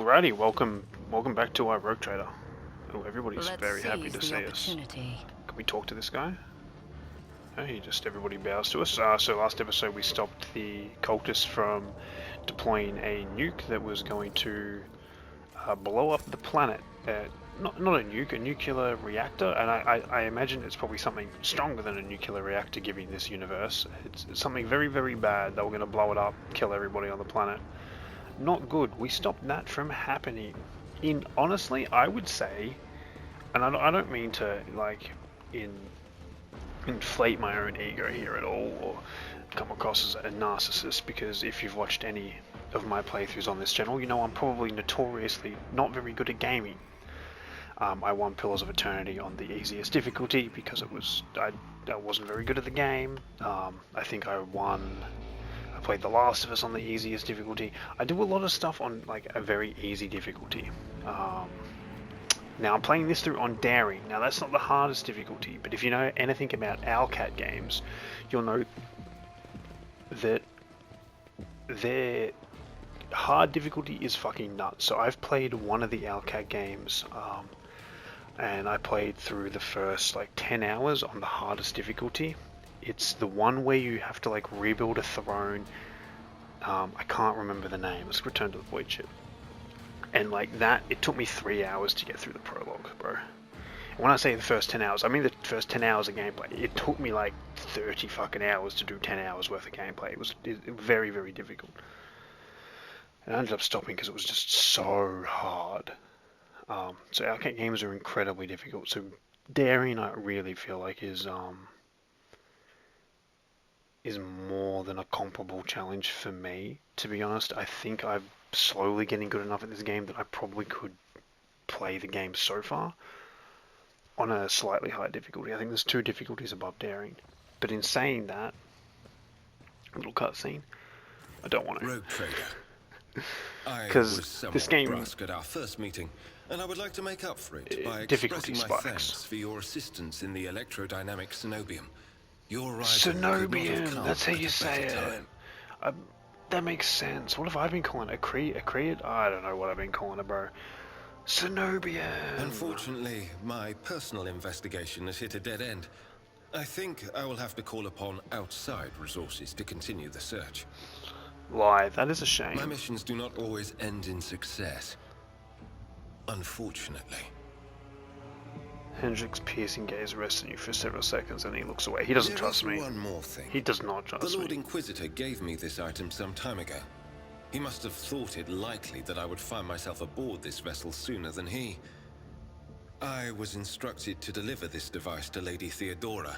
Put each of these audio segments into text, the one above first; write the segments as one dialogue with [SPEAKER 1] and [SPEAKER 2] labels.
[SPEAKER 1] Alrighty, welcome back to our Rogue Trader. Oh, everybody's
[SPEAKER 2] Let's
[SPEAKER 1] very happy to
[SPEAKER 2] seize
[SPEAKER 1] see
[SPEAKER 2] the
[SPEAKER 1] us.
[SPEAKER 2] opportunity.
[SPEAKER 1] Can we talk to this guy? Hey, everybody bows to us. So last episode we stopped the cultists from deploying a nuke that was going to blow up the planet. Not a nuke, a nuclear reactor, and I imagine it's probably something stronger than a nuclear reactor given this universe. It's something very, very bad. They were going to blow it up, kill everybody on the planet. Not good. We stopped that from happening. Honestly, I would say, and I don't mean to inflate my own ego here at all, or come across as a narcissist, because if you've watched any of my playthroughs on this channel, you know I'm probably notoriously not very good at gaming. I won Pillars of Eternity on the easiest difficulty because I wasn't very good at the game. I think I played The Last of Us on the easiest difficulty. I do a lot of stuff on like a very easy difficulty. Now I'm playing this through on Daring. Now that's not the hardest difficulty, but if you know anything about Owlcat games, you'll know that their hard difficulty is fucking nuts. So I've played one of the Owlcat games, and I played through the first like 10 hours on the hardest difficulty. It's the one where you have to like rebuild a throne. I can't remember the name. Let's return to the void ship. And like that, it took me 3 hours to get through the prologue, bro. And when I say the first 10 hours, I mean the first 10 hours of gameplay. It took me like 30 fucking hours to do 10 hours worth of gameplay. It was very, very difficult. And I ended up stopping because it was just so hard. So arcade games are incredibly difficult. So Daring, I really feel like is more than a comparable challenge for me, to be honest. I think I'm slowly getting good enough at this game that I probably could play the game so far on a slightly higher difficulty. I think there's 2 difficulties above Daring. But in saying that, a little cutscene, I don't want to.
[SPEAKER 3] Rogue Trader. I
[SPEAKER 1] Because
[SPEAKER 3] was somewhat
[SPEAKER 1] this game,
[SPEAKER 3] brusque at our first meeting, and I would like to make up for it by
[SPEAKER 1] difficulty
[SPEAKER 3] expressing my
[SPEAKER 1] spikes.
[SPEAKER 3] thanks for your assistance in the Electrodynamic Cenobium. Your rising could not have
[SPEAKER 1] Cenobium,
[SPEAKER 3] come
[SPEAKER 1] that's how
[SPEAKER 3] at
[SPEAKER 1] you
[SPEAKER 3] a
[SPEAKER 1] say
[SPEAKER 3] better
[SPEAKER 1] it.
[SPEAKER 3] time.
[SPEAKER 1] That makes sense. What have I been calling it? A Creed? I don't know what I've been calling it, bro. Cenobium!
[SPEAKER 3] Unfortunately, my personal investigation has hit a dead end. I think I will have to call upon outside resources to continue the search.
[SPEAKER 1] Lie, that is a shame.
[SPEAKER 3] My missions do not always end in success. Unfortunately.
[SPEAKER 1] Hendrick's piercing gaze rests on you for several seconds and he looks away. He doesn't trust me.
[SPEAKER 3] One more thing.
[SPEAKER 1] He does not trust me.
[SPEAKER 3] The Lord Inquisitor gave me this item some time ago. He must have thought it likely that I would find myself aboard this vessel sooner than he. I was instructed to deliver this device to Lady Theodora.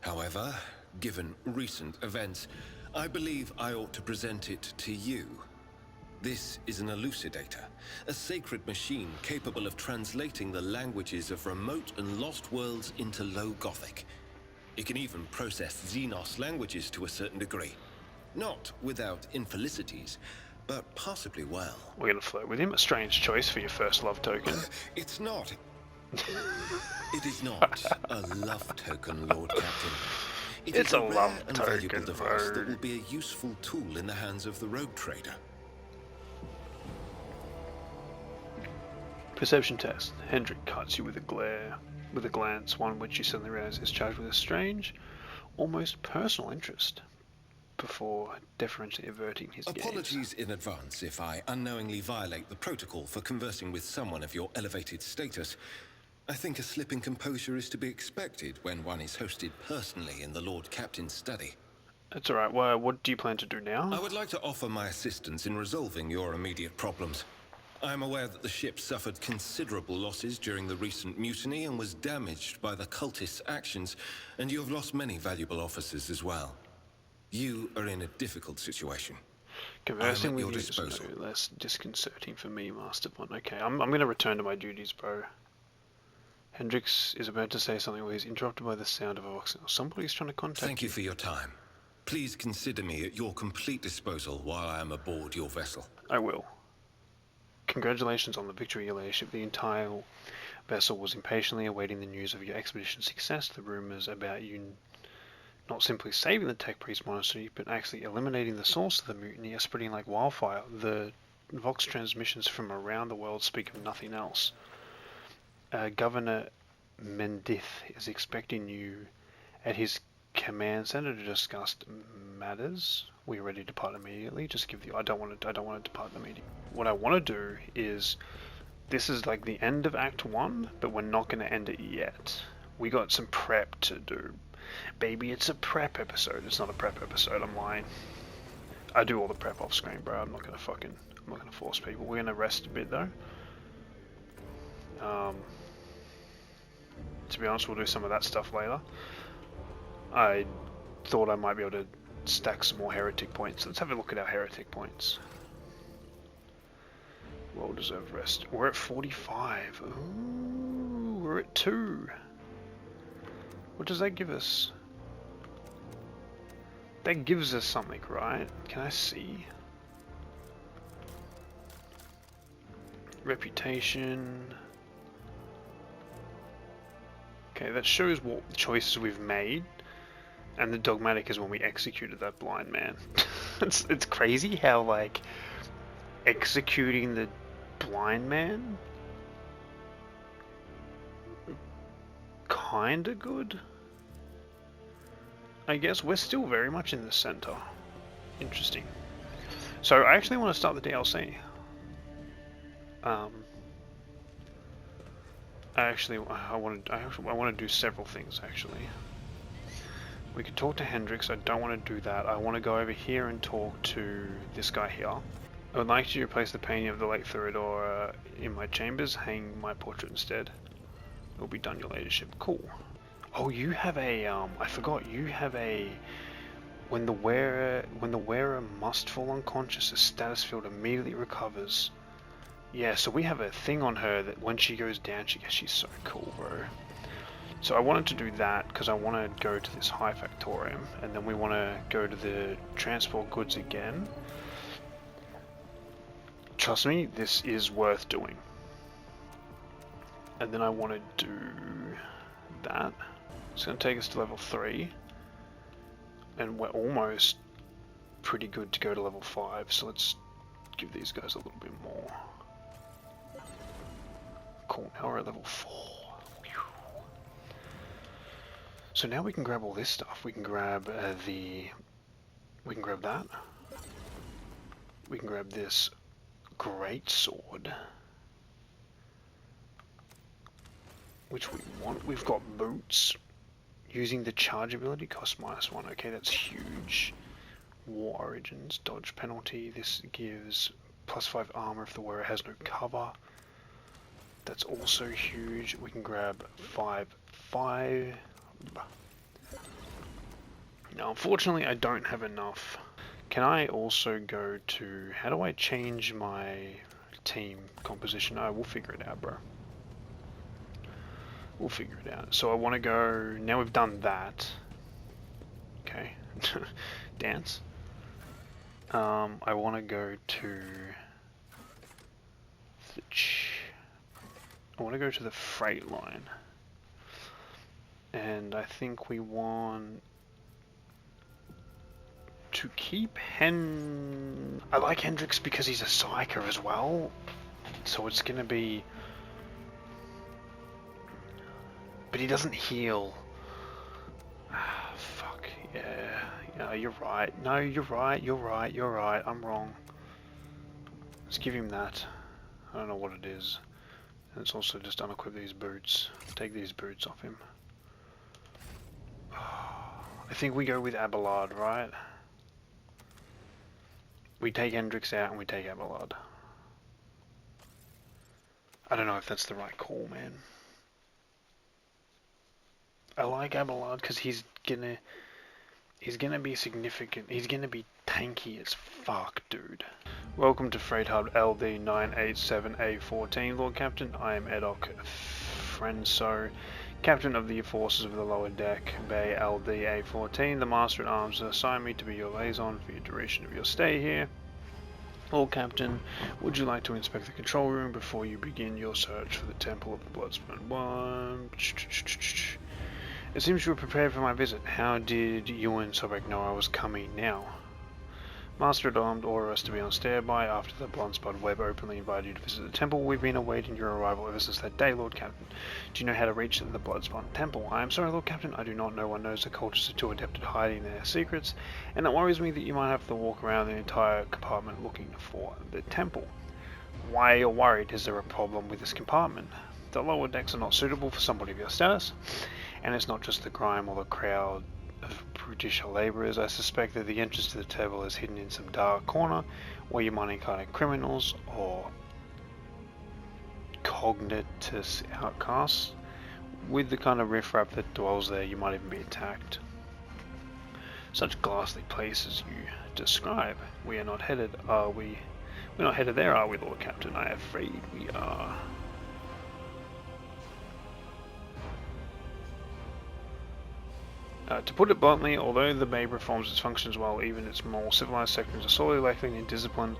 [SPEAKER 3] However, given recent events, I believe I ought to present it to you. This is an elucidator, a sacred machine capable of translating the languages of remote and lost worlds into Low Gothic. It can even process Xenos languages to a certain degree. Not without infelicities, but possibly well.
[SPEAKER 1] We're gonna flirt with him. A strange choice for your first love token.
[SPEAKER 3] It's not. It is not a love token, Lord Captain.
[SPEAKER 1] It's a love
[SPEAKER 3] rare and
[SPEAKER 1] token,
[SPEAKER 3] valuable device
[SPEAKER 1] bro.
[SPEAKER 3] that will be a useful tool in the hands of the Rogue Trader.
[SPEAKER 1] Perception test. Hendrick cuts you with a glance, one which you suddenly realize is charged with a strange, almost personal interest, before deferentially averting his gaze.
[SPEAKER 3] Apologies in advance if I unknowingly violate the protocol for conversing with someone of your elevated status. I think a slip in composure is to be expected when one is hosted personally in the Lord Captain's study.
[SPEAKER 1] That's alright. Well, what do you plan to do now?
[SPEAKER 3] I would like to offer my assistance in resolving your immediate problems. I am aware that the ship suffered considerable losses during the recent mutiny and was damaged by the cultists' actions, and you have lost many valuable officers as well. You are in a difficult situation.
[SPEAKER 1] Conversing
[SPEAKER 3] I'm at
[SPEAKER 1] with
[SPEAKER 3] your
[SPEAKER 1] you is
[SPEAKER 3] disposal.
[SPEAKER 1] no less disconcerting for me, Master Bond. Okay, I'm going to return to my duties, bro. Hendricks is about to say something when he's interrupted by the sound of a voice. Somebody's trying to contact
[SPEAKER 3] Thank you for your time. Please consider me at your complete disposal while I am aboard your vessel.
[SPEAKER 1] I will. Congratulations on the victory, your ladyship. The entire vessel was impatiently awaiting the news of your expedition's success. The rumors about you not simply saving the Tech Priest Monastery, but actually eliminating the source of the mutiny are spreading like wildfire. The Vox transmissions from around the world speak of nothing else. Governor Mendith is expecting you at his command center to discuss matters. We are ready to depart immediately. Just give the. I don't want to depart immediately. What I want to do is, this is like the end of Act 1, but we're not going to end it yet. We got some prep to do. Baby, it's a prep episode. It's not a prep episode, I'm lying. I do all the prep off screen, bro. I'm not going to force people. We're going to rest a bit, though. To be honest, we'll do some of that stuff later. I thought I might be able to stack some more heretic points. Let's have a look at our heretic points. Well-deserved rest. We're at 45. Ooh, we're at 2. What does that give us? That gives us something, right? Can I see? Reputation. Okay, that shows what choices we've made. And the dogmatic is when we executed that blind man. It's crazy how, like, executing the blind man kinda good. I guess we're still very much in the center. Interesting. So I actually want to start the DLC. I want to do several things actually. We could talk to Hendrix. I don't want to do that. I want to go over here and talk to this guy here. I would like you to replace the painting of the late Theodora in my chambers. Hang my portrait instead. It will be done your ladyship. Cool. Oh, you have a I forgot. You have a when the wearer must fall unconscious, a status field immediately recovers. Yeah, so we have a thing on her that when she goes down, she's so cool, bro. So I wanted to do that because I want to go to this high factorium, and then we want to go to the transport goods again. Trust me, this is worth doing. And then I want to do that. It's going to take us to level 3. And we're almost pretty good to go to level 5, so let's give these guys a little bit more. Cool, now we're at level 4. So now we can grab all this stuff. We can grab we can grab that. We can grab this great sword, which we want. We've got boots. Using the charge ability costs -1. Okay, that's huge. War Origins, dodge penalty. This gives +5 armor if the wearer has no cover. That's also huge. We can grab 5. Now, unfortunately, I don't have enough. Can I also go to... How do I change my team composition? Oh, we'll figure it out, bro. We'll figure it out. So I want to go... Now we've done that. Okay. Dance. I want to go to... I want to go to the freight line. And I think we want to keep I like Hendrix because he's a psyker as well. So it's gonna be... But he doesn't heal. Ah, fuck. Yeah, you're right. No, you're right. I'm wrong. Let's give him that. I don't know what it is. And it's also just unequip these boots. Take these boots off him. I think we go with Abelard, right? We take Hendrix out and we take Abelard. I don't know if that's the right call, man. I like Abelard because he's gonna be significant. He's gonna be tanky as fuck, dude. Welcome to Freight Hub LD 987A14, Lord Captain. I am Edok Frenso, Captain of the Forces of the Lower Deck, Bay LD A14. The Master at Arms has assigned me to be your liaison for the duration of your stay here. Lord Captain, would you like to inspect the control room before you begin your search for the Temple of the Bloodspun? It seems you were prepared for my visit. How did you and Sobek know I was coming now? Master had ordered us to be on standby after the Bloodspun Web openly invited you to visit the temple. We've been awaiting your arrival ever since that day, Lord Captain. Do you know how to reach the Bloodspun Temple? I am sorry, Lord Captain, I do not know. One knows the cultists are too adept at hiding their secrets, and it worries me that you might have to walk around the entire compartment looking for the temple. Why are you worried? Is there a problem with this compartment? The lower decks are not suitable for somebody of your status, and it's not just the grime or the crowd of British labourers. I suspect that the entrance to the temple is hidden in some dark corner where you might encounter criminals or cognitus outcasts. With the kind of riffraff that dwells there, you might even be attacked. Such ghastly places you describe. We are not headed, are we? We're not headed there, are we, Lord Captain? I am afraid we are. To put it bluntly, although the Bay performs its functions well, even its more civilized sections are sorely lacking in discipline.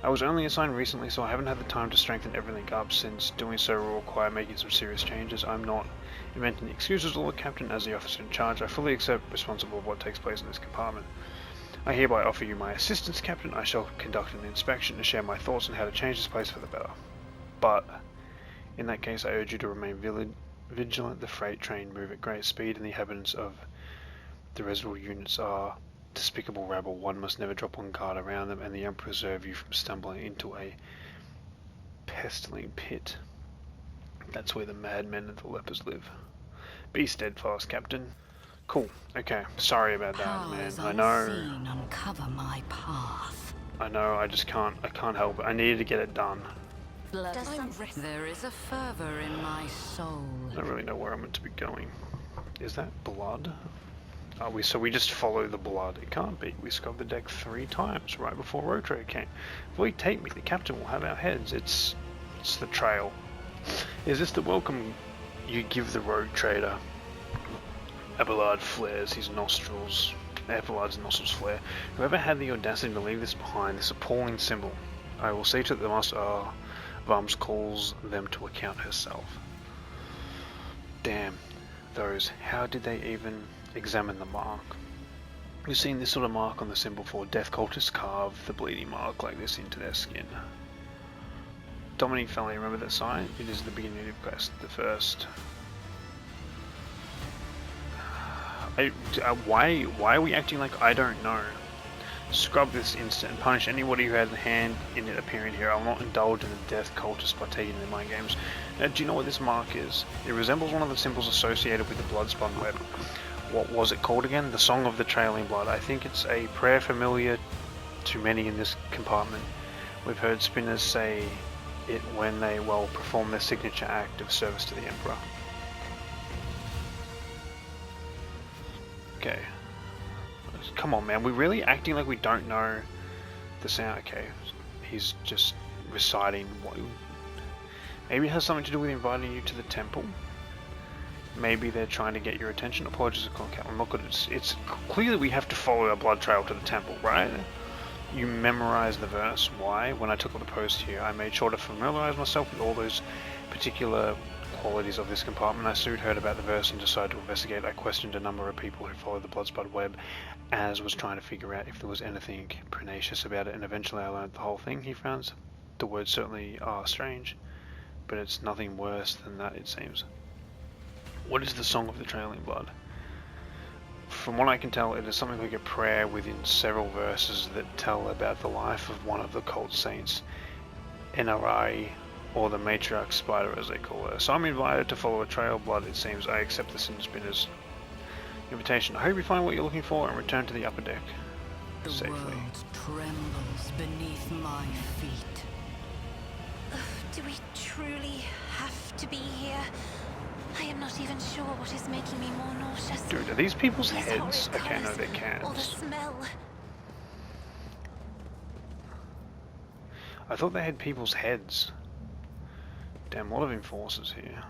[SPEAKER 1] I was only assigned recently, so I haven't had the time to strengthen everything up, since doing so will require making some serious changes. I'm not inventing excuses, Lord Captain. As the officer in charge, I fully accept responsible of what takes place in this compartment. I hereby offer you my assistance, Captain. I shall conduct an inspection and share my thoughts on how to change this place for the better. But, in that case, I urge you to remain vigilant. The freight train move at great speed, and the inhabitants of the reservoir units are despicable rabble. One must never drop on guard around them, and the Emperor preserve you from stumbling into a pestilent pit. That's where the madmen and the lepers live. Be steadfast, Captain. Cool. Okay. Sorry about that, man. I know.
[SPEAKER 2] Uncover my path.
[SPEAKER 1] I know. I just can't. I can't help it. I needed to get it done.
[SPEAKER 2] There is a fervor in my soul.
[SPEAKER 1] I don't really know where I'm meant to be going. Is that blood? Are we? So we just follow the blood. It can't be. We scrubbed the deck 3 times right before Road Trader came. If we take me, the captain will have our heads. It's the trail. Is this the welcome you give the Road Trader? Abelard flares his nostrils. Abelard's nostrils flare. Whoever had the audacity to leave this behind, this appalling symbol, I will see to it the Master of Arms calls them to account herself. Damn, those. How did they even examine the mark? We've seen this sort of mark on the symbol before. Death cultists carve the bleeding mark like this into their skin. Dominic Felly, remember that sign? It is the beginning of quest, the first. Why are we acting like I don't know? Scrub this instant and punish anybody who had a hand in it appearing here. I will not indulge in the death cultists by taking in my games. Do you know what this mark is? It resembles one of the symbols associated with the Bloodspun Web. What was it called again? The Song of the Trailing Blood. I think it's a prayer familiar to many in this compartment. We've heard spinners say it when they, well, perform their signature act of service to the Emperor. Okay. Come on, man. We're really acting like we don't know the sound. Okay. He's just reciting what... Maybe it has something to do with inviting you to the temple. Maybe they're trying to get your attention. Apologies, I'm not good. It's clearly we have to follow our blood trail to the temple, right? You memorize the verse. Why? When I took up the post here, I made sure to familiarize myself with all those particular qualities of this compartment. I soon heard about the verse and decided to investigate. I questioned a number of people who followed the Bloodspun Web, as was trying to figure out if there was anything pernicious about it, and eventually I learned the whole thing. He frowns. The words certainly are strange, but it's nothing worse than that, it seems. What is the Song of the Trailing Blood? From what I can tell, it is something like a prayer within several verses that tell about the life of one of the cult saints, Enarai, or the matriarch spider as they call her. So I'm invited to follow a trail of blood, it seems. I accept the Sin Spinner's invitation. I hope you find what you're looking for and return to the upper deck safely.
[SPEAKER 2] The world trembles beneath my feet.
[SPEAKER 4] Do we truly have to be here? I am not even sure what is making me more nauseous.
[SPEAKER 1] Dude, are these people's
[SPEAKER 4] These
[SPEAKER 1] heads?
[SPEAKER 4] horrid
[SPEAKER 1] Okay, no,
[SPEAKER 4] colours,
[SPEAKER 1] they're cans.
[SPEAKER 4] or the smell.
[SPEAKER 1] I thought they had people's heads. Damn, a lot of enforcers here.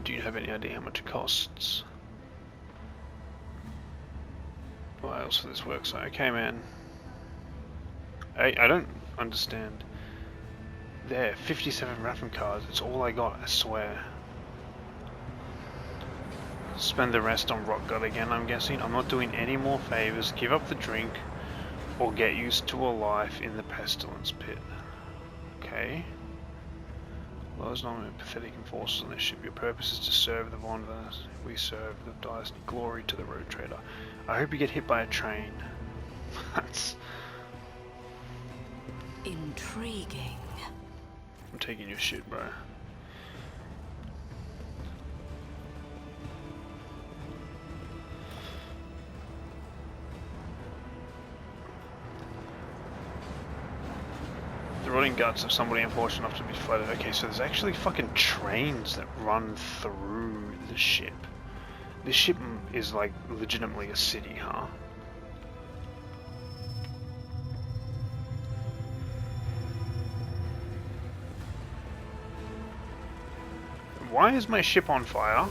[SPEAKER 1] Do you have any idea how much it costs? What else for this worksite? Okay, man. I don't understand. There, 57 Ratham cards. It's all I got, I swear. Spend the rest on Rykad again, I'm guessing. I'm not doing any more favors. Give up the drink or get used to a life in the pestilence pit. Okay. Those non-pathetic enforcers on this ship. Your purpose is to serve the Vonvers. We serve the dice. Glory to the road trader. I hope you get hit by a train. That's...
[SPEAKER 2] Intriguing.
[SPEAKER 1] I'm taking your shit, bro. The rotting guts of somebody unfortunate enough to be flooded. Okay, so there's actually fucking trains that run through the ship. This ship is like legitimately a city, huh? Why is my ship on fire?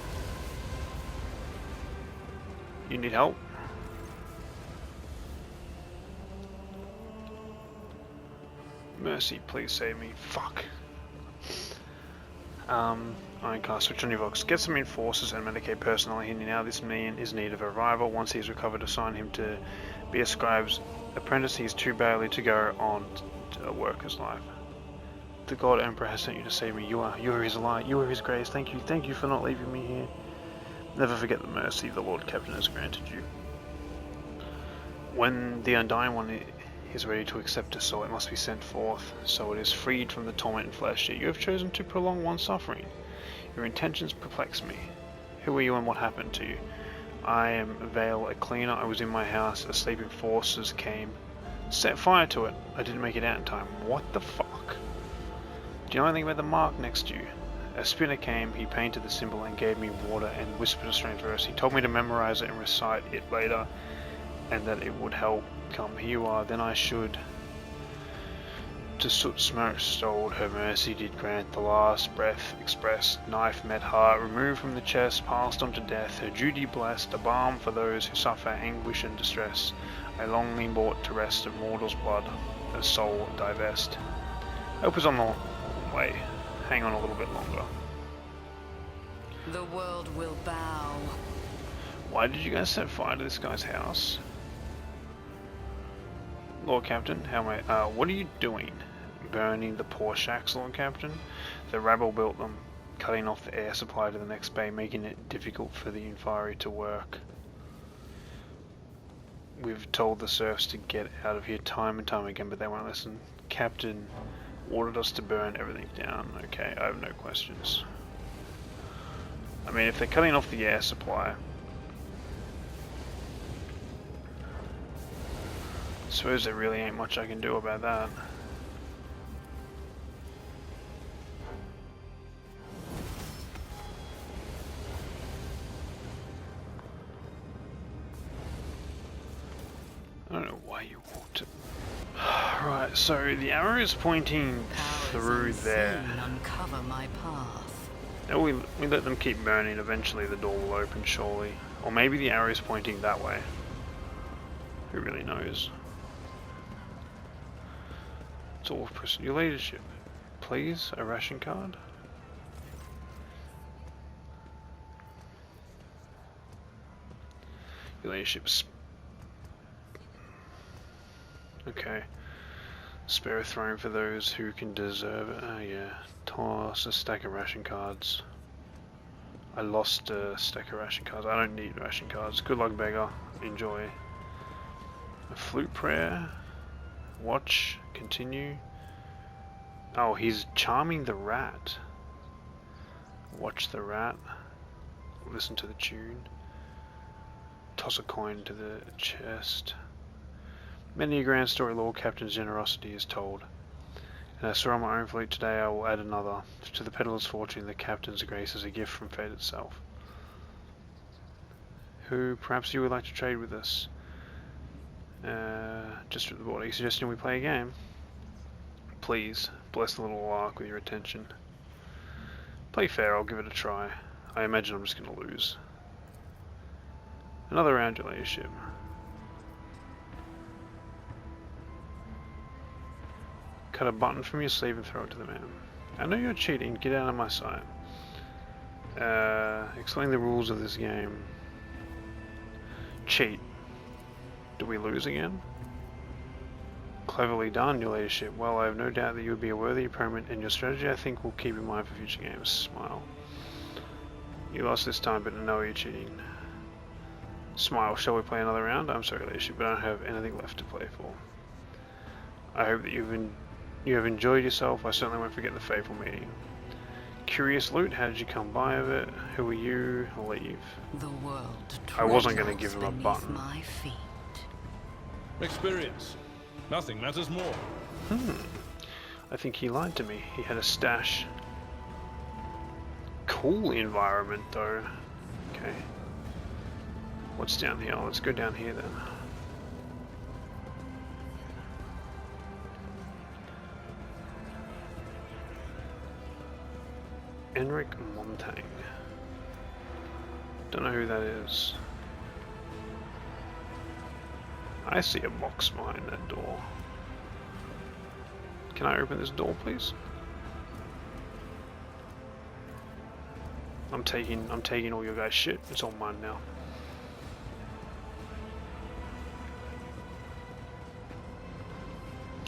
[SPEAKER 1] You need help? Mercy, please save me. Fuck. Ironcast, switch on your Vox. Get some enforcers and Medicaid personnel here now. This man is in need of a rival. Once he's recovered, assign him to be a scribe's apprentice. He's too badly to go on to a worker's life. The God Emperor has sent you to save me. You are his light. You are his grace. Thank you for not leaving me here. Never forget the mercy the Lord Captain has granted you. When the Undying One is ready to accept a soul, it must be sent forth, so it is freed from the torment in flesh. Yet you have chosen to prolong one's suffering. Your intentions perplex me. Who are you and what happened to you? I am Vale, a cleaner. I was in my house. The sleeping forces came. Set fire to it. I didn't make it out in time. What the fuck? Do you know anything about the mark next to you? A spinner came, he painted the symbol and gave me water and whispered a strange verse. He told me to memorize it and recite it later, and that it would help. Come, here you are, then I should. To soot smoke stoled, her mercy did grant. The last breath expressed, knife met heart, removed from the chest, passed on to death. Her duty blessed, a balm for those who suffer anguish and distress. I longing brought to rest of mortal's blood, a soul divest. Hope is on the way. Hang on a little bit longer.
[SPEAKER 2] The world will bow.
[SPEAKER 1] Why did you guys set fire to this guy's house? Lord Captain, how am I? What are you doing? Burning the poor shacks, Lord Captain? The rabble built them, cutting off the air supply to the next bay, making it difficult for the inferi to work. We've told the serfs to get out of here time and time again, but they won't listen. Captain ordered us to burn everything down. Okay, I have no questions. I mean, if they're cutting off the air supply, I suppose there really ain't much I can do about that. I don't know why you walked it. Right, so the arrow is pointing through there.
[SPEAKER 2] Uncover my path.
[SPEAKER 1] Now we let them keep burning, eventually the door will open, surely. Or maybe the arrow is pointing that way. Who really knows? It's all your leadership. Please, a ration card? Your leadership's... Okay. Spare a throne for those who can deserve it. Oh yeah. Toss a stack of ration cards. I lost a stack of ration cards. I don't need ration cards. Good luck, beggar. Enjoy. A flute prayer. Watch. Continue. Oh, he's charming the rat. Watch the rat. Listen to the tune. Toss a coin to the chest. Many a grand story Lord Captain's generosity is told. And I saw on my own fleet today, I will add another. To the peddler's fortune, the Captain's grace is a gift from fate itself. Who, perhaps you would like to trade with us? Just at the board. Are you suggesting we play a game? Please, bless the little lark with your attention. Play fair, I'll give it a try. I imagine I'm just going to lose. Another round, your leadership. Cut a button from your sleeve and throw it to the man. I know you're cheating, get out of my sight. Explain the rules of this game. Cheat. Do we lose again? Cleverly done, your ladyship. Well, I have no doubt that you would be a worthy opponent, and your strategy I think will keep in mind for future games. Smile. You lost this time, but I know you're cheating. Smile. Shall we play another round? I'm sorry, ladyship, but I don't have anything left to play for. I hope that you have enjoyed yourself. I certainly won't forget the fateful meeting. Curious loot, how did you come by of it? Who are you? Leave.
[SPEAKER 2] The world
[SPEAKER 1] I wasn't going to give him a button.
[SPEAKER 2] my feet.
[SPEAKER 5] Experience. Nothing matters more.
[SPEAKER 1] I think he lied to me. He had a stash. Cool environment though. Okay. What's down here? Let's go down here then. Enric Montaigne. Don't know who that is. I see a box behind that door. Can I open this door, please? I'm taking all your guys' shit. It's all mine now.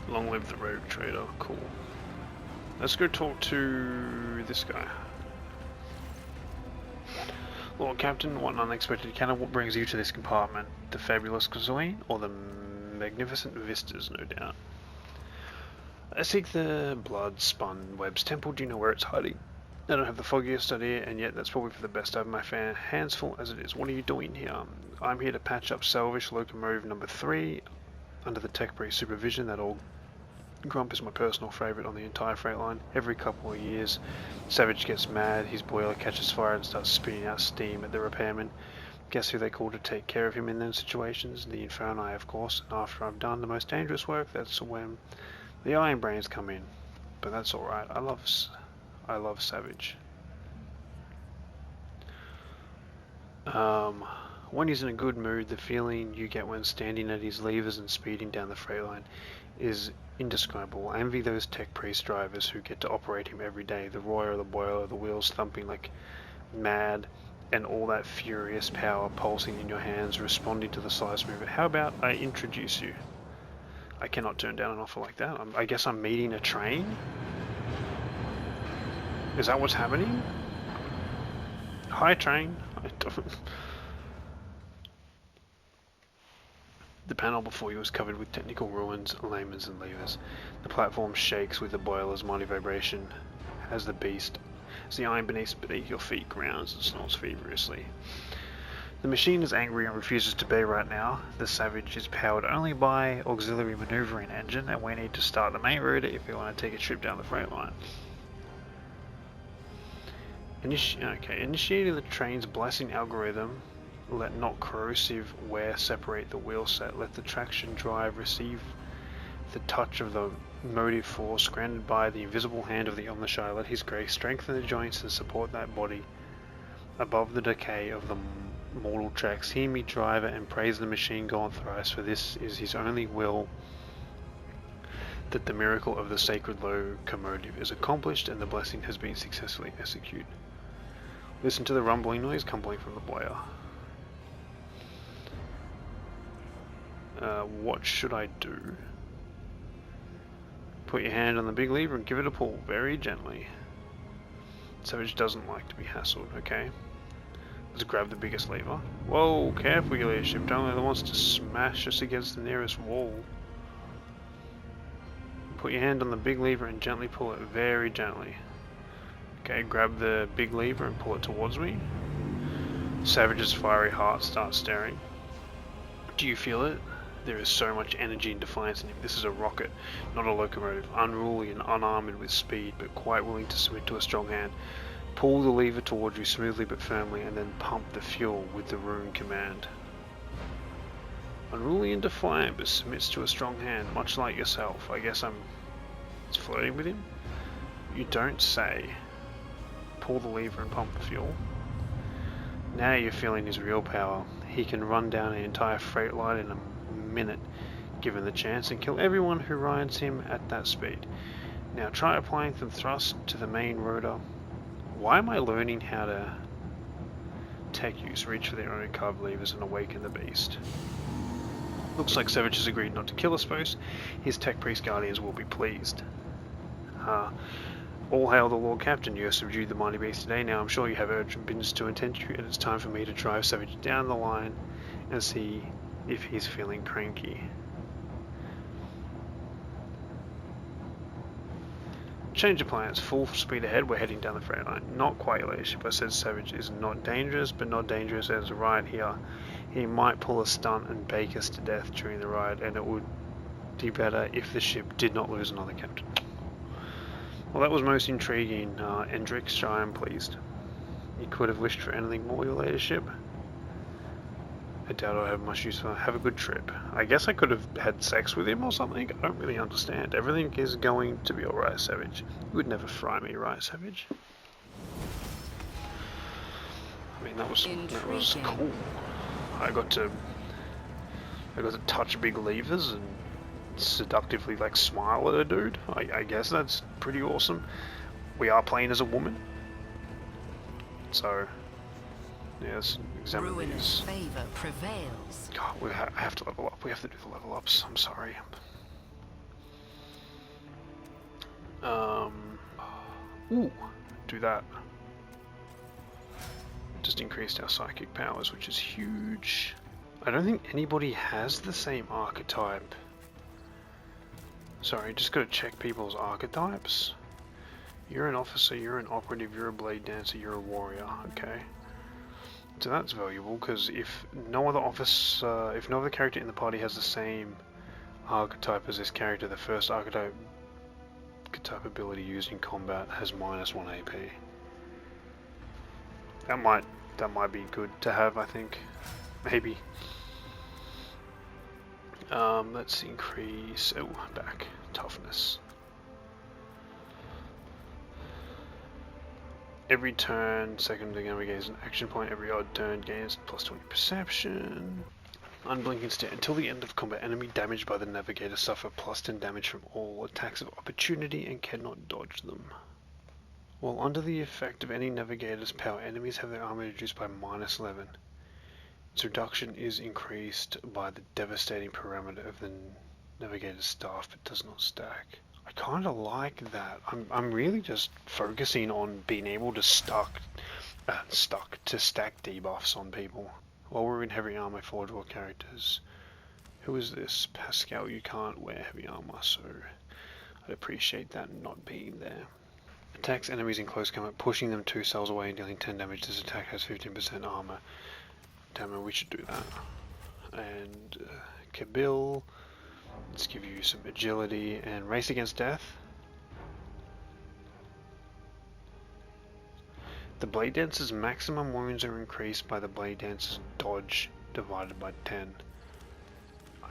[SPEAKER 1] Long live the rogue trader. Cool. Let's go talk to this guy. Lord Captain, what an unexpected encounter. What brings you to this compartment? The fabulous cuisine or the magnificent vistas, no doubt? I seek the Bloodspun Temple. Do you know where it's hiding? I don't have the foggiest idea, and yet that's probably for the best. I have my hands full as it is. What are you doing here? I'm here to patch up salvage locomotive number 3 under the tech priest supervision. That old grump is my personal favourite on the entire freight line. Every couple of years, Savage gets mad, his boiler catches fire and starts spitting out steam at the repairman. Guess who they call to take care of him in those situations? The Inferni, of course. And after I've done the most dangerous work, that's when the Iron Brains come in. But that's alright. I love Savage. When he's in a good mood, the feeling you get when standing at his levers and speeding down the freight line is indescribable. I envy those tech priest drivers who get to operate him every day. The roar of the boiler, the wheels thumping like mad, and all that furious power pulsing in your hands, responding to the slightest movement. How about I introduce you? I cannot turn down an offer like that. I guess I'm meeting a train? Is that what's happening? Hi, train. I don't... The panel before you was covered with technical ruins, lamens and levers. The platform shakes with the boiler's mighty vibration as the iron beneath your feet grounds and snorts feverishly. The machine is angry and refuses to obey right now. The Savage is powered only by auxiliary maneuvering engine, and we need to start the main rotor if we want to take a trip down the freight line. Initiating the train's blasting algorithm. Let not corrosive wear separate the wheel set. Let the traction drive receive the touch of the motive force granted by the invisible hand of the Omnisci. Let his grace strengthen the joints and support that body above the decay of the mortal tracks. Hear me, driver, and praise the machine god thrice, for this is his only will, that the miracle of the sacred locomotive is accomplished and the blessing has been successfully executed. Listen to the rumbling noise coming from the boiler. What should I do? Put your hand on the big lever and give it a pull, very gently. Savage doesn't like to be hassled, okay? Let's grab the biggest lever. Whoa, careful your leadership, don't let them wants to smash us against the nearest wall. Put your hand on the big lever and gently pull it, very gently. Okay, grab the big lever and pull it towards me. Savage's fiery heart starts stirring. Do you feel it? There is so much energy and defiance in him. This is a rocket, not a locomotive. Unruly and unarmored with speed, but quite willing to submit to a strong hand. Pull the lever towards you smoothly but firmly, and then pump the fuel with the rune command. Unruly and defiant, but submits to a strong hand, much like yourself. I guess it's flirting with him? You don't say. Pull the lever and pump the fuel. Now you're feeling his real power. He can run down an entire freight line in a minute, given the chance, and kill everyone who rides him at that speed. Now try applying the thrust to the main rotor Why am I learning how to tech use, reach for the iron carved levers and awaken the beast? Looks like Savage has agreed not to kill us both. His tech priest guardians will be pleased. All hail the Lord Captain. You have subdued the mighty beast today. Now I'm sure you have urgent business to attend to, and it's time for me to drive Savage down the line and see if he's feeling cranky. Change of plans. Full speed ahead. We're heading down the freight line. Not quite your leadership. I said Savage is not dangerous, but not dangerous as right here. He might pull a stunt and bake us to death during the ride, and it would be better if the ship did not lose another captain. Well, that was most intriguing, Endrix. I am pleased. You could have wished for anything more, your ladyship. I doubt I have much use for it. Have a good trip. I guess I could have had sex with him or something. I don't really understand. Everything is going to be alright, Savage. You would never fry me, right, Savage? I mean, that was cool. I got to touch big levers and seductively like smile at a dude. I guess that's pretty awesome. We are playing as a woman, so yes, examine
[SPEAKER 2] Ruinous
[SPEAKER 1] these.
[SPEAKER 2] favor prevails.
[SPEAKER 1] God, I have to level up. We have to do the level ups. I'm sorry. Ooh, do that. Just increased our psychic powers, which is huge. I don't think anybody has the same archetype. Sorry, just gotta check people's archetypes. You're an officer, you're an operative, you're a blade dancer, you're a warrior. Okay. So that's valuable, because if no other if no other character in the party has the same archetype as this character, the first archetype ability used in combat has -1 AP. That might be good to have, I think. Maybe. Let's increase back toughness. Every turn, second again gains an action point. Every odd turn gains +20 perception. Unblinking stare. Until the end of combat, enemy damaged by the navigator suffer +10 damage from all attacks of opportunity and cannot dodge them. While under the effect of any navigator's power, enemies have their armor reduced by -11. Its reduction is increased by the devastating parameter of the navigator's staff, but does not stack. I kind of like that. I'm really just focusing on being able to stack debuffs on people. While we're in heavy armor, 4-draw characters. Who is this? Pascal, you can't wear heavy armor, so I'd appreciate that not being there. Attacks enemies in close combat, pushing them 2 cells away and dealing 10 damage. This attack has 15% armor. Damn it, we should do that. And Kabil, let's give you some agility and race against death. The Blade Dancer's maximum wounds are increased by the Blade Dancer's dodge divided by 10.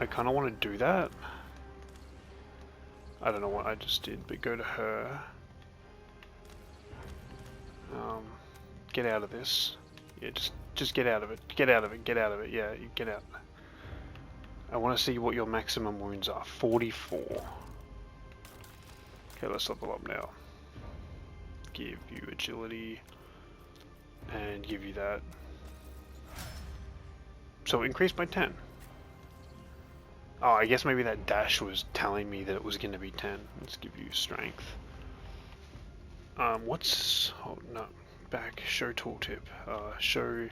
[SPEAKER 1] I kind of want to do that. I don't know what I just did, but go to her. Get out of this. Yeah, just get out of it. Get out of it. Get out of it. Yeah, you get out. I want to see what your maximum wounds are. 44. Okay, let's level up now. Give you agility. And give you that. So increased by 10. Oh, I guess maybe that dash was telling me that it was going to be 10. Let's give you strength. What's... Oh, no. Back. Show tooltip. Show...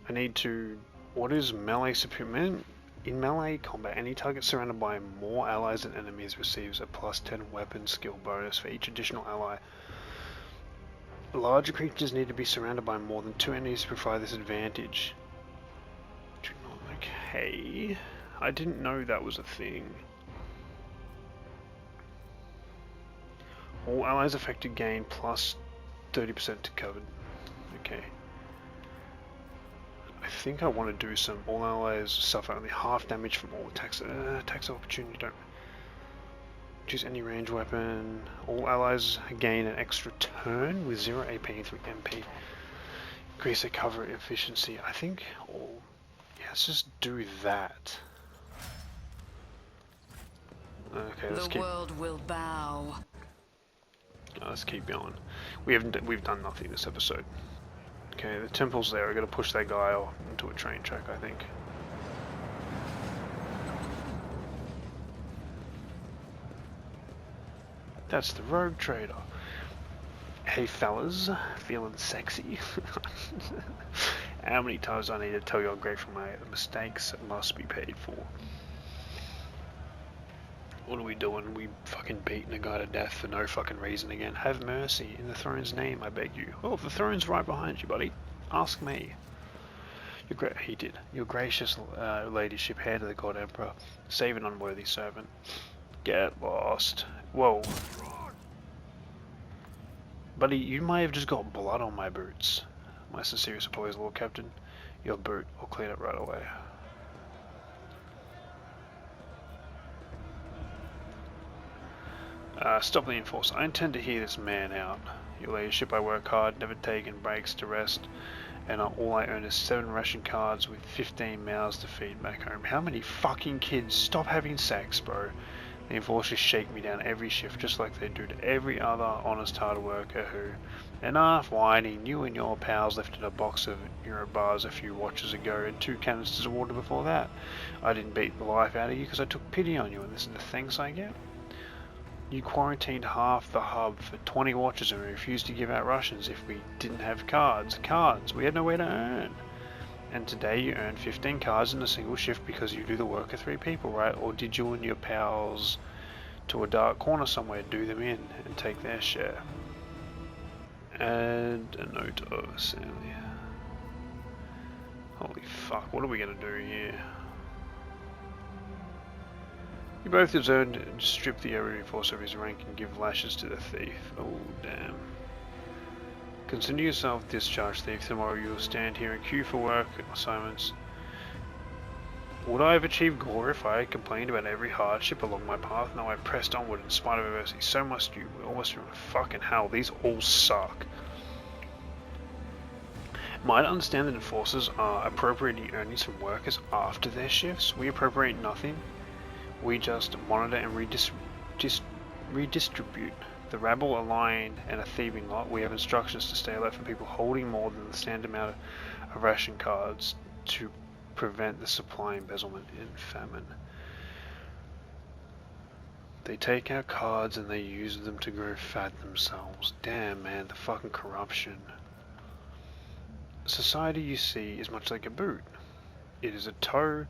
[SPEAKER 1] I need to... What is melee superior? In melee combat, any target surrounded by more allies than enemies receives a +10 weapon skill bonus for each additional ally. Larger creatures need to be surrounded by more than 2 enemies to provide this advantage. Okay... I didn't know that was a thing. All allies affected gain plus 30% to covered. Okay. I think I want to do some. All allies suffer only half damage from all attacks. Attacks of opportunity don't choose any range weapon. All allies gain an extra turn with 0 AP and 3 MP. Increase their cover efficiency. I think all. Yeah, let's just do that. Okay, let's
[SPEAKER 2] The world will bow.
[SPEAKER 1] let's keep going. We've done nothing this episode. Okay, the temple's there. We're gonna push that guy off into a train track, I think. That's the rogue trader. Hey fellas, feeling sexy? How many times do I need to tell you I'm grateful, mate? The mistakes must be paid for. What are we doing? We fucking beating a guy to death for no fucking reason again. Have mercy in the throne's name, I beg you. Oh, the throne's right behind you, buddy. Ask me. He did. Your gracious ladyship, hand of the God Emperor. Save an unworthy servant. Get lost. Whoa. Buddy, you may have just got blood on my boots. My sincerest apologies, Lord Captain. Your boot, I'll clean it right away. Stop the enforcer. I intend to hear this man out. Your ladyship, I work hard, never taken breaks to rest, and all I earn is 7 ration cards with 15 mouths to feed back home. How many fucking kids? Stop having sex, bro. The enforcers shake me down every shift, just like they do to every other honest hard worker who... Enough whining. You and your pals lifted a box of Euro bars a few watches ago and 2 canisters of water before that. I didn't beat the life out of you because I took pity on you, and this is the thanks I get? You quarantined half the hub for 20 watches and we refused to give out rations if we didn't have cards. Cards! We had nowhere to earn. And today you earn 15 cards in a single shift because you do the work of 3 people, right? Or did you and your pals to a dark corner somewhere do them in and take their share? And a note of Sally. Holy fuck, what are we gonna do here? You both deserve to strip the area force of his rank and give lashes to the thief. Oh damn. Consider yourself discharged, thief. Tomorrow you will stand here and queue for work assignments. Would I have achieved glory if I had complained about every hardship along my path? No, I pressed onward in spite of adversity. So must you. We all must be fucking hell. These all suck. Am I to understand that enforcers are appropriating earnings from workers after their shifts? We appropriate nothing. We just monitor and redistribute. The rabble, a lion, and a thieving lot. We have instructions to stay alert for people holding more than the standard amount of ration cards to prevent the supply embezzlement in famine. They take our cards and they use them to grow fat themselves. Damn, man, the fucking corruption. Society, you see, is much like a boot. It is a toe,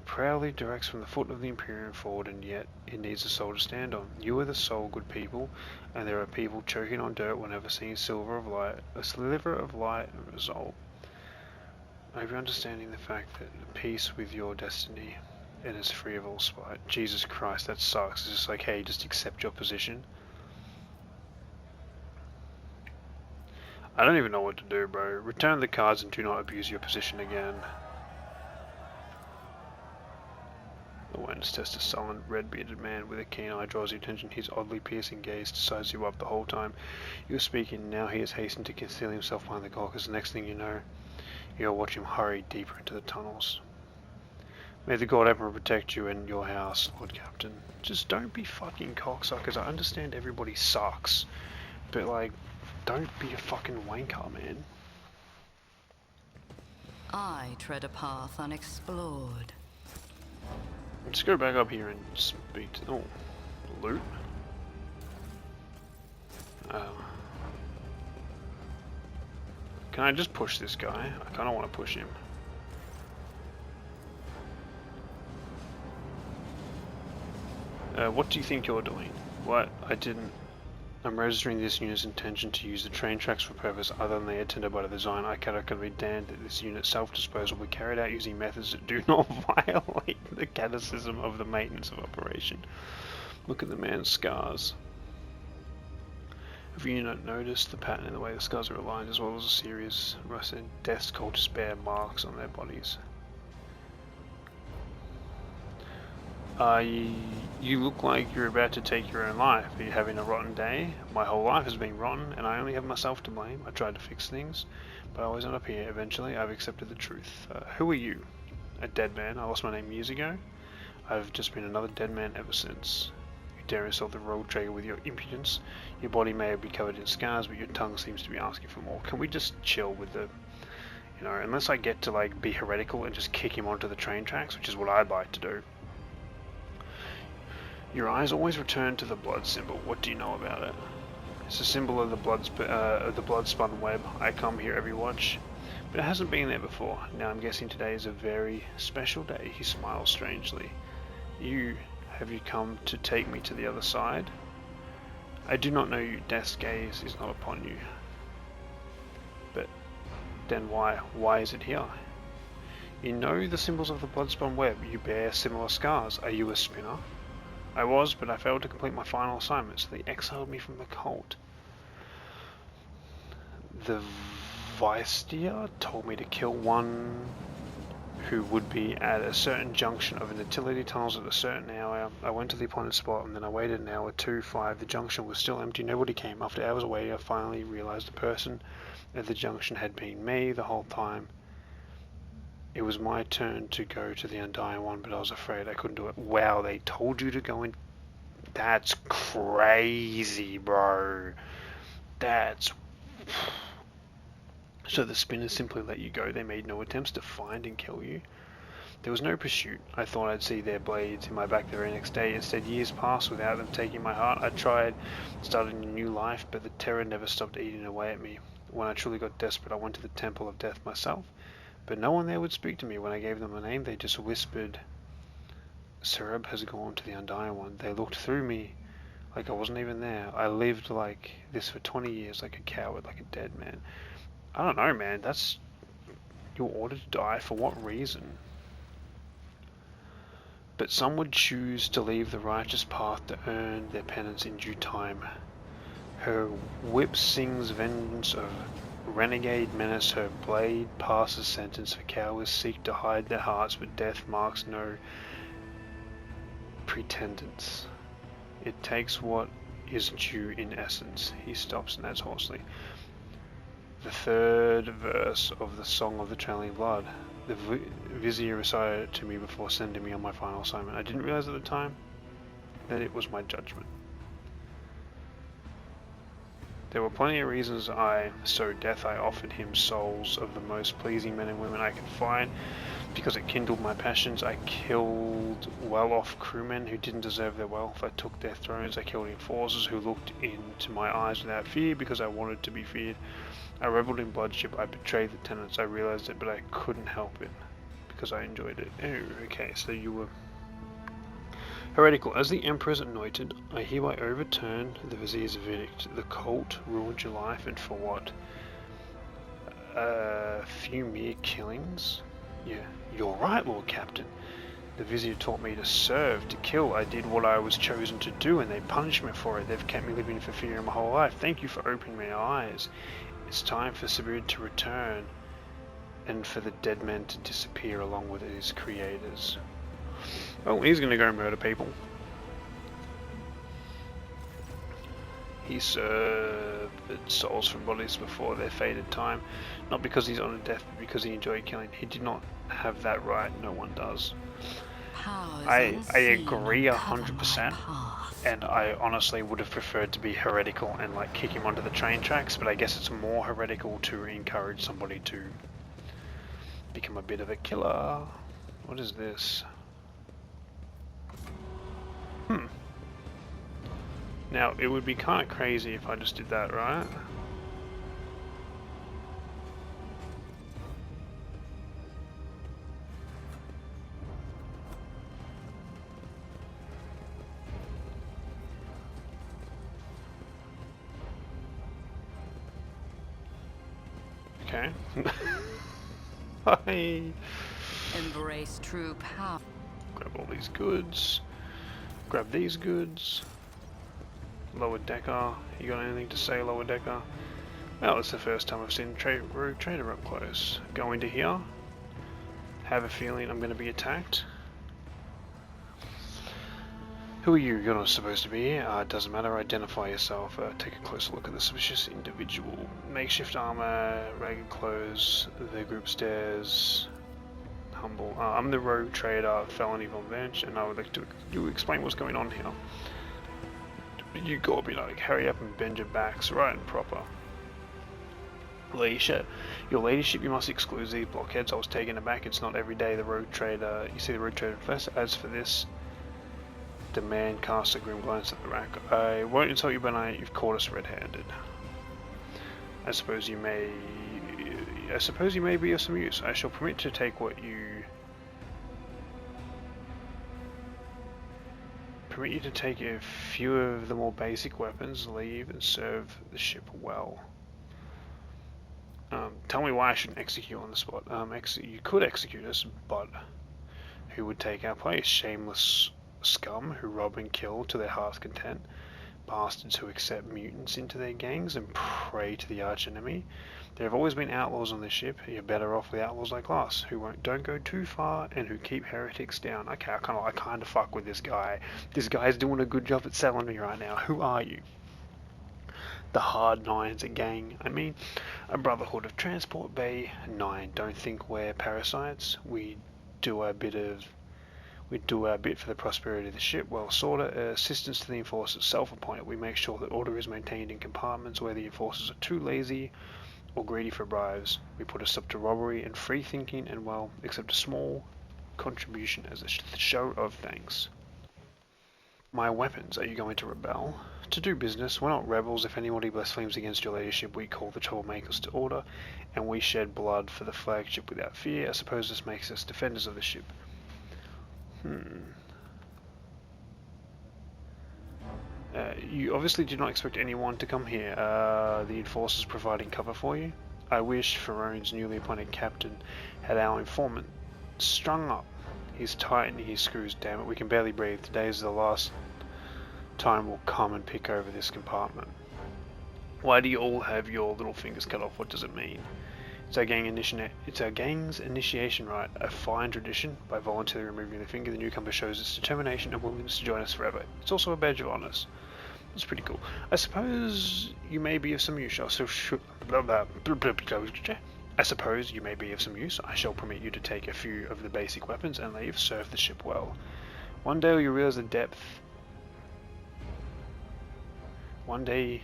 [SPEAKER 1] proudly directs from the foot of the Imperium forward, and yet it needs a soul to stand on. You are the soul, good people, and there are people choking on dirt whenever seeing a sliver of light result. I hope you're understanding the fact that peace with your destiny and is free of all spite. Jesus Christ, that sucks. It's just like, hey, just accept your position. I don't even know what to do, bro. Return the cards and do not abuse your position again. The awareness test, a sullen, red-bearded man with a keen eye draws your attention. His oddly piercing gaze sizes you up the whole time. You are speaking, now he has hastened to conceal himself behind the caucus. The next thing you know, you'll watch him hurry deeper into the tunnels. May the God Emperor protect you and your house, Lord Captain. Just don't be fucking cocksuckers. I understand everybody sucks, but like, don't be a fucking wanker, man.
[SPEAKER 2] I tread a path unexplored.
[SPEAKER 1] Let's go back up here and speak to... Oh, loot? Can I just push this guy? I kind of want to push him. What do you think you're doing? What? I didn't... I'm registering this unit's intention to use the train tracks for purpose other than they intended by the design. I cannot be damned that this unit's self-disposal will be carried out using methods that do not violate the catechism of the maintenance of operation. Look at the man's scars. Have you not noticed the pattern in the way the scars are aligned, as well as a series of rusted death's cultist bear marks on their bodies? You look like you're about to take your own life. Are you having a rotten day? My whole life has been rotten, and I only have myself to blame. I tried to fix things, but I always end up here. Eventually, I've accepted the truth. Who are you? A dead man. I lost my name years ago. I've just been another dead man ever since. You dare insult the rogue trader with your impudence. Your body may be covered in scars, but your tongue seems to be asking for more. Can we just chill with the... You know, unless I get to like be heretical and just kick him onto the train tracks, which is what I'd like to do. Your eyes always return to the blood symbol. What do you know about it? It's a symbol of the bloodspun web. I come here every watch, but it hasn't been there before. Now I'm guessing today is a very special day. He smiles strangely. Have you come to take me to the other side? I do not know you. Death's gaze is not upon you. But then why? Why is it here? You know the symbols of the bloodspun web. You bear similar scars. Are you a spinner? I was, but I failed to complete my final assignment, so they exiled me from the cult. The Viestia told me to kill one who would be at a certain junction of an utility tunnels at a certain hour. I went to the appointed spot and then I waited an hour, 2-5. The junction was still empty. Nobody came. After hours away, I finally realized the person at the junction had been me the whole time. It was my turn to go to the Undying One, but I was afraid I couldn't do it. Wow, they told you to go in. That's crazy, bro. That's... So the spinners simply let you go. They made no attempts to find and kill you. There was no pursuit. I thought I'd see their blades in my back the very next day. Instead, years passed without them taking my heart. I tried starting a new life, but the terror never stopped eating away at me. When I truly got desperate, I went to the Temple of Death myself. But no one there would speak to me. When I gave them a name, they just whispered, Cereb has gone to the Undying One. They looked through me like I wasn't even there. I lived like this for 20 years, like a coward, like a dead man. I don't know, man. That's... You're ordered to die. For what reason? But some would choose to leave the righteous path to earn their penance in due time. Her whip sings vengeance of renegade menace. Her blade passes sentence for cowards seek to hide their hearts, but death marks no pretendance. It takes what is due in essence. He stops and adds hoarsely. The third verse of the Song of the Trailing Blood. The Vizier recited it to me before sending me on my final assignment. I didn't realize at the time that it was my judgment. There were plenty of reasons I sowed death. I offered him souls of the most pleasing men and women I could find because it kindled my passions. I killed well-off crewmen who didn't deserve their wealth. I took their thrones. I killed enforcers who looked into my eyes without fear because I wanted to be feared. I reveled in bloodshed. I betrayed the tenants. I realized it, but I couldn't help it because I enjoyed it. Oh, okay, so you were... Heretical. As the Emperor's anointed, I hereby overturn the Vizier's verdict. The cult ruined your life, and for what? A few mere killings? Yeah, you're right, Lord Captain. The Vizier taught me to serve, to kill. I did what I was chosen to do, and they punished me for it. They've kept me living for fear my whole life. Thank you for opening my eyes. It's time for Sibirid to return, and for the dead men to disappear along with his creators. Oh, he's gonna go murder people. He served souls from bodies before their fated time, not because he's honored death, but because he enjoyed killing. He did not have that right. No one does. I agree 100%, and I honestly would have preferred to be heretical and like kick him onto the train tracks, but I guess it's more heretical to encourage somebody to become a bit of a killer. What is this? Now, it would be kind of crazy if I just did that, right? Okay. Hi.
[SPEAKER 2] Embrace true power.
[SPEAKER 1] Grab all these goods. Grab these goods. Lower Decker. You got anything to say, Lower Decker? Well, it's the first time I've seen Rogue Trader up close. Go into here. Have a feeling I'm going to be attacked. Who are you? You're not supposed to be here. It doesn't matter. Identify yourself. Take a closer look at the suspicious individual. Makeshift armor, ragged clothes, the group stairs. Humble. I'm the Rogue Trader, felony von bench, and I would like to you explain what's going on here. You gotta be like, hurry up and bend your backs right and proper. Leadership. Your leadership, you must exclude these blockheads. I was taken aback. It's not every day the rogue trader. You see the rogue trader first. As for this, the man casts a grim glance at the rack. I won't insult you, but you've caught us red-handed. I suppose you may be of some use. I shall permit to take what you. Permit you to take a few of the more basic weapons, leave, and serve the ship well. Tell me why I shouldn't execute on the spot. You could execute us, but who would take our place? Shameless scum who rob and kill to their heart's content, bastards who accept mutants into their gangs and pray to the archenemy. There have always been outlaws on this ship. You're better off with outlaws like us, who don't go too far and who keep heretics down. Okay, I kind of fuck with this guy. This guy's doing a good job at selling me right now. Who are you? The Hard Nine's a gang. I mean, a brotherhood of Transport Bay 9. Don't think we're parasites. We do our bit for the prosperity of the ship. Well, sorta. Assistance to the enforcers, self-appointed. We make sure that order is maintained in compartments where the enforcers are too lazy or greedy for bribes. We put a stop to robbery and free thinking, and well, accept a small contribution as a show of thanks. My weapons. Are you going to rebel? To do business. We're not rebels. If anybody blasphemes against your leadership, we call the troublemakers to order, and we shed blood for the flagship without fear. I suppose this makes us defenders of the ship. You obviously do not expect anyone to come here. The enforcers providing cover for you. I wish Farone's newly appointed captain had our informant strung up. He's tightening his screws, damn it. We can barely breathe. Today is the last time we'll come and pick over this compartment. Why do you all have your little fingers cut off? What does it mean? It's our gang's initiation rite, a fine tradition. By voluntarily removing the finger, the newcomer shows its determination and willingness to join us forever. It's also a badge of honour. It's pretty cool. I suppose you may be of some use. I suppose you may be of some use. I shall permit you to take a few of the basic weapons and leave. Serve the ship well. One day you realize the depth. One day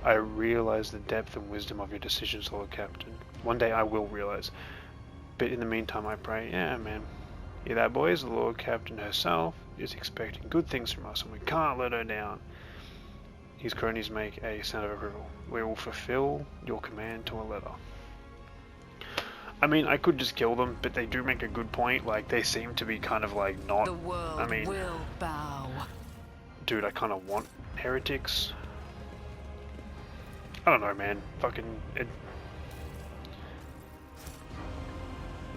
[SPEAKER 1] I realize the depth and wisdom of your decisions, Lord Captain. One day I will realize. But in the meantime, I pray. Yeah, man. Hear that, boys? The Lord Captain herself is expecting good things from us, and we can't let her down. His cronies make a sound of approval. We will fulfill your command to a letter. I mean, I could just kill them, but they do make a good point. Like, they seem to be kind of like not.
[SPEAKER 2] The world will bow.
[SPEAKER 1] Dude, I kind of want heretics. I don't know, man.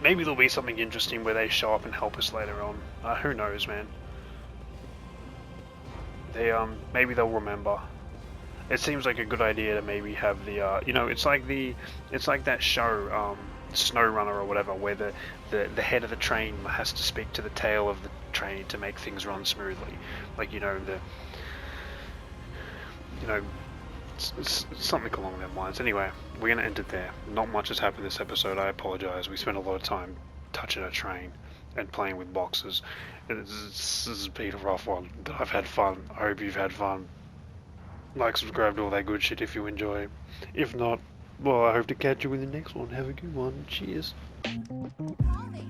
[SPEAKER 1] Maybe there'll be something interesting where they show up and help us later on. Who knows, man? Maybe they'll remember. It seems like a good idea to maybe have the, it's like that show, SnowRunner or whatever, where the head of the train has to speak to the tail of the train to make things run smoothly. Like, it's something along those lines. Anyway, we're going to end it there. Not much has happened this episode. I apologize. We spent a lot of time touching a train and playing with boxes. This has been a rough one, but I've had fun. I hope you've had fun. Like, subscribe to all that good shit if you enjoy. If not, well, I hope to catch you in the next one. Have a good one. Cheers.
[SPEAKER 4] Mommy.